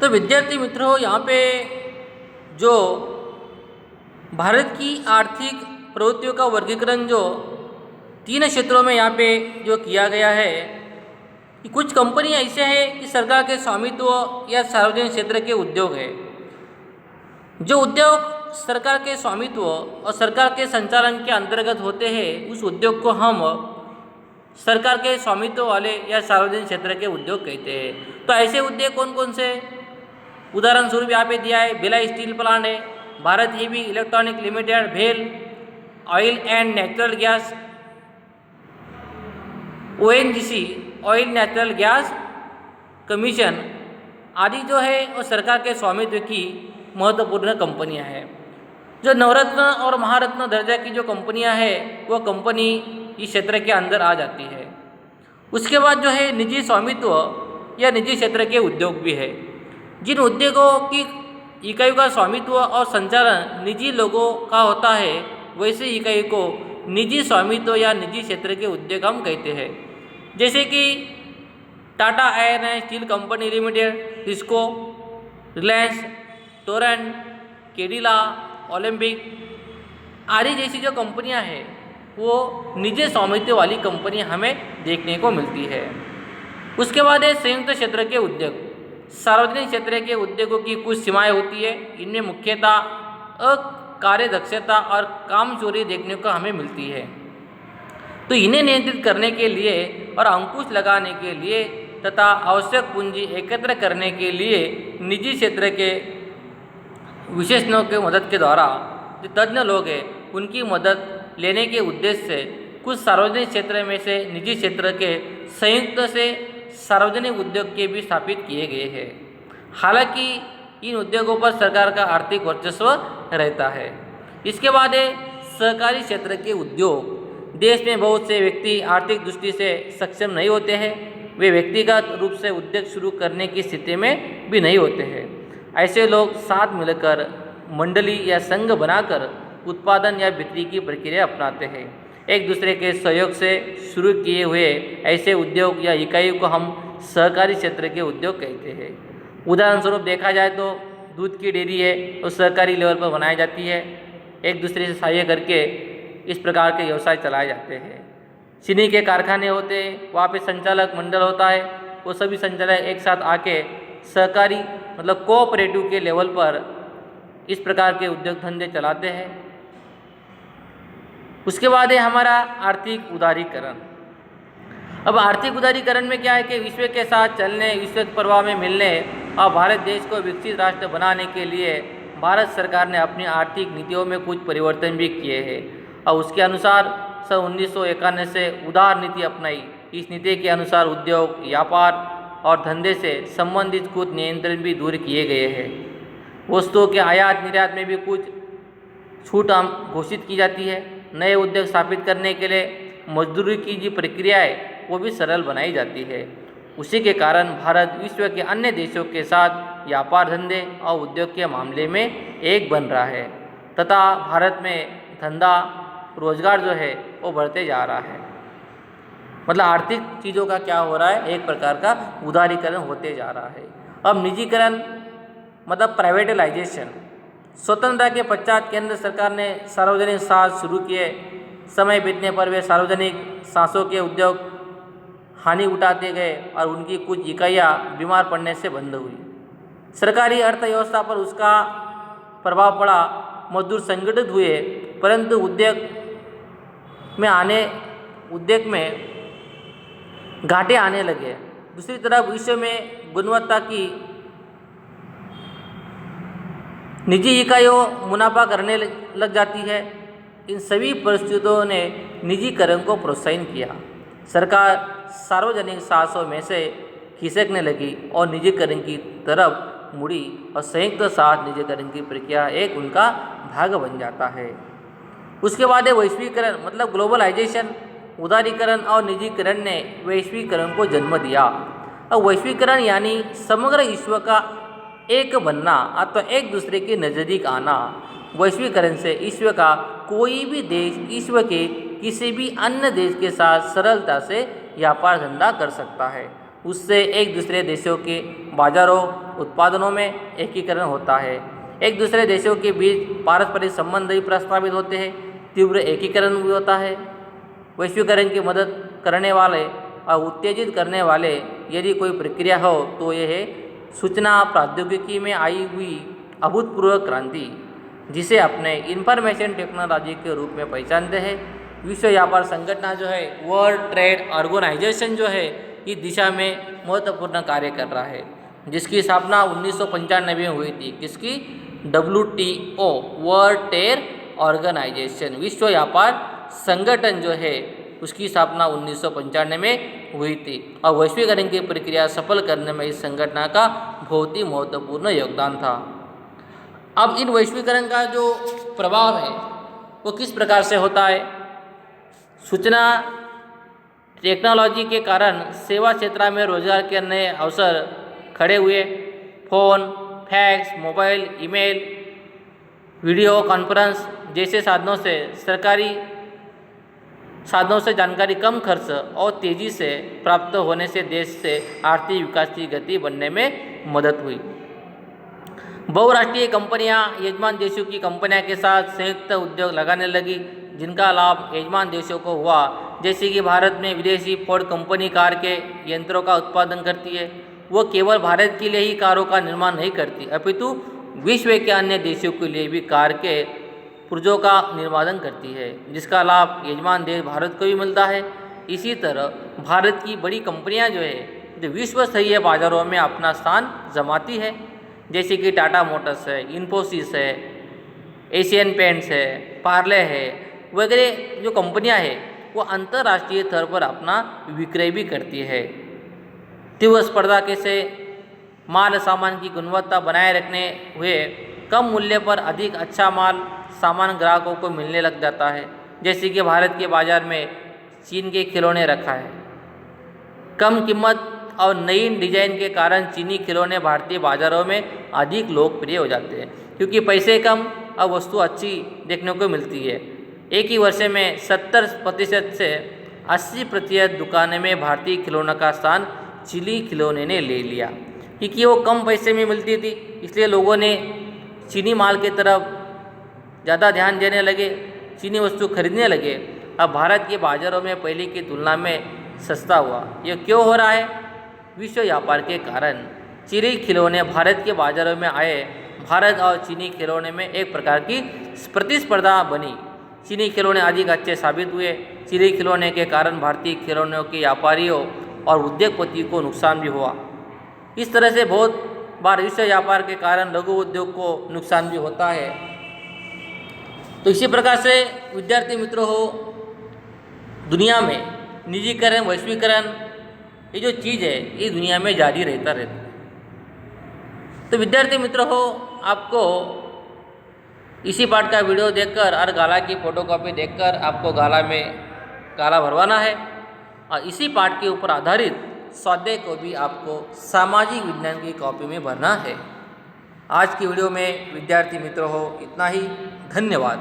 तो विद्यार्थी मित्रों, यहाँ पे जो भारत की आर्थिक प्रवृत्तियों का वर्गीकरण जो 3 क्षेत्रों में यहाँ पे जो किया गया है कि कुछ कंपनियाँ ऐसे हैं कि सरकार के स्वामित्व या सार्वजनिक क्षेत्र के उद्योग है। जो उद्योग सरकार के स्वामित्व और सरकार के संचालन के अंतर्गत होते हैं, उस उद्योग को हम सरकार के स्वामित्व वाले या सार्वजनिक क्षेत्र के उद्योग कहते हैं। तो ऐसे उद्योग कौन कौन से, उदाहरण स्वरूप यहाँ पे दिया है, भिलाई स्टील प्लांट है, भारत हेवी इलेक्ट्रॉनिक लिमिटेड, भेल, oil and natural gas, ONGC oil natural gas commission आदि जो है वो सरकार के स्वामित्व की महत्वपूर्ण कंपनियां हैं। जो नवरत्न और महारत्न दर्जा की जो कंपनियां हैं वो कंपनी इस क्षेत्र के अंदर आ जाती है। उसके बाद जो है निजी स्वामित्व या निजी क्षेत्र के उद्योग भी है। जिन उद्योगों की इकाइयों का स्वामित्व और संचालन निजी लोगों का होता है, वैसे इकाई को निजी स्वामित्व या निजी क्षेत्र के उद्योग हम कहते हैं। जैसे कि Tata iron and steel company limited, TISCO, Reliance, Torrent, Cadila, Olympic आदि जैसी जो कंपनियां हैं वो निजी स्वामित्व वाली कंपनियां हमें देखने को मिलती है। उसके बाद है संयुक्त क्षेत्र के उद्योग। सार्वजनिक क्षेत्र के उद्योगों की कुछ सीमाएं होती है। इनमें मुख्यतः अकार्यदक्षता और काम चोरी देखने को हमें मिलती है। तो इन्हें नियंत्रित करने के लिए और अंकुश लगाने के लिए तथा आवश्यक पूंजी एकत्र करने के लिए निजी क्षेत्र के विशेषज्ञों के मदद के द्वारा जो तज्ञ लोग हैं उनकी मदद लेने के उद्देश्य से कुछ सार्वजनिक क्षेत्र में से निजी क्षेत्र के संयुक्त से सार्वजनिक उद्योग के भी स्थापित किए गए हैं। हालांकि इन उद्योगों पर सरकार का आर्थिक वर्चस्व रहता है। इसके बाद है सहकारी क्षेत्र के उद्योग। देश में बहुत से व्यक्ति आर्थिक दृष्टि से सक्षम नहीं होते हैं, वे व्यक्तिगत रूप से उद्योग शुरू करने की स्थिति में भी नहीं होते हैं। ऐसे लोग साथ मिलकर मंडली या संघ बनाकर उत्पादन या बिक्री की प्रक्रिया अपनाते हैं। एक दूसरे के सहयोग से शुरू किए हुए ऐसे उद्योग या इकाइयों को हम सहकारी क्षेत्र के उद्योग कहते हैं। उदाहरण स्वरूप देखा जाए तो दूध की डेयरी है, वो सहकारी लेवल पर बनाई जाती है। एक दूसरे से सहायता करके इस प्रकार के व्यवसाय चलाए जाते हैं। चीनी के कारखाने होते हैं, वहाँ पे संचालक मंडल होता है, वो सभी संचालक एक साथ आके सहकारी मतलब कोऑपरेटिव के लेवल पर इस प्रकार के उद्योग धंधे चलाते हैं। उसके बाद है हमारा आर्थिक उदारीकरण। अब आर्थिक उदारीकरण में क्या है कि विश्व के साथ चलने, विश्व प्रवाह में मिलने और भारत देश को विकसित राष्ट्र बनाने के लिए भारत सरकार ने अपनी आर्थिक नीतियों में कुछ परिवर्तन भी किए हैं और उसके अनुसार सन 1991 से उदार नीति अपनाई। इस नीति के अनुसार उद्योग, व्यापार और धंधे से संबंधित कुछ नियंत्रण भी दूर किए गए हैं। वस्तुओं के आयात निर्यात में भी कुछ छूट घोषित की जाती है। नए उद्योग स्थापित करने के लिए मजदूरी की जो प्रक्रिया है वो भी सरल बनाई जाती है। उसी के कारण भारत विश्व के अन्य देशों के साथ व्यापार, धंधे और उद्योग के मामले में एक बन रहा है तथा भारत में धंधा रोजगार जो है वो बढ़ते जा रहा है। मतलब आर्थिक चीज़ों का क्या हो रहा है, एक प्रकार का उदारीकरण होते जा रहा है। अब निजीकरण मतलब प्राइवेटलाइजेशन। स्वतंत्रता के पश्चात केंद्र सरकार ने सार्वजनिक साहस शुरू किए। समय बीतने पर वे सार्वजनिक सांसों के उद्योग हानि उठाते गए और उनकी कुछ इकाइयाँ बीमार पड़ने से बंद हुई। सरकारी अर्थव्यवस्था पर उसका प्रभाव पड़ा, मजदूर संगठित हुए, परंतु उद्योग में घाटे आने लगे। दूसरी तरफ विश्व में गुणवत्ता की निजी इकाइयों मुनाफा करने लग जाती है। इन सभी परिस्थितियों ने निजीकरण को प्रोत्साहन किया। सरकार सार्वजनिक साहसों में से खिसकने लगी और निजीकरण की तरफ मुड़ी और संयुक्त साथ निजीकरण की प्रक्रिया एक उनका भाग बन जाता है। उसके बाद है वैश्वीकरण मतलब ग्लोबलाइजेशन। उदारीकरण और निजीकरण ने वैश्वीकरण को जन्म दिया। और वैश्वीकरण यानी समग्र विश्व का एक बनना अथवा एक दूसरे के नज़दीक आना। वैश्वीकरण से विश्व का कोई भी देश विश्व के किसी भी अन्य देश के साथ सरलता से व्यापार धंधा कर सकता है। उससे एक दूसरे देशों के बाजारों उत्पादनों में एकीकरण होता है। एक दूसरे देशों के बीच पारस्परिक संबंध भी प्रस्तावित होते हैं। तीव्र एकीकरण भी होता है। वैश्वीकरण की मदद करने वाले और उत्तेजित करने वाले यदि कोई प्रक्रिया हो तो यह है सूचना प्रौद्योगिकी में आई हुई अभूतपूर्व क्रांति, जिसे अपने इंफॉर्मेशन टेक्नोलॉजी के रूप में पहचानते हैं। विश्व व्यापार संगठन जो है, वर्ल्ड ट्रेड ऑर्गेनाइजेशन जो है, इस दिशा में महत्वपूर्ण कार्य कर रहा है, जिसकी स्थापना 1995 में हुई थी। किसकी? WTO, वर्ल्ड ट्रेड ऑर्गेनाइजेशन, विश्व व्यापार संगठन जो है उसकी स्थापना 1995 में हुई थी और वैश्वीकरण की प्रक्रिया सफल करने में इस संगठन का बहुत ही महत्वपूर्ण योगदान था। अब इन वैश्वीकरण का जो प्रभाव है वो किस प्रकार से होता है? सूचना टेक्नोलॉजी के कारण सेवा क्षेत्र में रोजगार के नए अवसर खड़े हुए। Phone, fax, mobile, email, video conference जैसे साधनों से जानकारी कम खर्च और तेज़ी से प्राप्त होने से देश से आर्थिक विकास की गति बढ़ने में मदद हुई। बहुराष्ट्रीय कंपनियां यजमान देशों की कंपनियों के साथ संयुक्त उद्योग लगाने लगी, जिनका लाभ यजमान देशों को हुआ। जैसे कि भारत में विदेशी फोर्ड कंपनी कार के यंत्रों का उत्पादन करती है। वो केवल भारत के लिए ही कारों का निर्माण नहीं करती, अपितु विश्व के अन्य देशों के लिए भी कार के पुर्जों का निर्माण करती है, जिसका लाभ यजमान देश भारत को भी मिलता है। इसी तरह भारत की बड़ी कंपनियां जो है जो विश्व स्तरीय बाजारों में अपना स्थान जमाती है, जैसे कि टाटा मोटर्स है, इन्फोसिस है, एशियन पेंट्स है, पार्ले है वगैरह जो कंपनियां हैं वो अंतर्राष्ट्रीय स्तर पर अपना विक्रय भी करती है। तीव्र स्पर्धा के से माल सामान की गुणवत्ता बनाए रखने हुए कम मूल्य पर अधिक अच्छा माल सामान ग्राहकों को मिलने लग जाता है। जैसे कि भारत के बाज़ार में चीन के खिलौने रखा है। कम कीमत और नई डिजाइन के कारण चीनी खिलौने भारतीय बाज़ारों में अधिक लोकप्रिय हो जाते हैं, क्योंकि पैसे कम और वस्तु अच्छी देखने को मिलती है। एक ही वर्ष में 70% से 80% दुकानें में भारतीय खिलौनों का स्थान चीनी खिलौने ने ले लिया, क्योंकि वो कम पैसे में मिलती थी, इसलिए लोगों ने चीनी माल की तरफ ज़्यादा ध्यान देने लगे, चीनी वस्तु खरीदने लगे। अब भारत के बाज़ारों में पहले की तुलना में सस्ता हुआ। ये क्यों हो रहा है? विश्व व्यापार के कारण चीनी खिलौने भारत के बाज़ारों में आए। भारत और चीनी खिलौने में एक प्रकार की प्रतिस्पर्धा बनी। चीनी खिलौने अधिक अच्छे साबित हुए। चीनी खिलौने के कारण भारतीय खिलौनों के व्यापारियों और उद्योगपतियों को नुकसान भी हुआ। इस तरह से बहुत बार विश्व व्यापार के कारण लघु उद्योग को नुकसान भी होता है। तो इसी प्रकार से विद्यार्थी मित्रों हो, दुनिया में निजीकरण, वैश्वीकरण ये जो चीज़ है ये दुनिया में जारी रहता है। तो विद्यार्थी मित्रों हो, आपको इसी पाठ का वीडियो देखकर और गाला की फ़ोटोकॉपी देखकर आपको गाला में गाला भरवाना है और इसी पाठ के ऊपर आधारित स्वाध्याय को भी आपको सामाजिक विज्ञान की कॉपी में भरना है। आज की वीडियो में विद्यार्थी मित्रों हो इतना ही। धन्यवाद।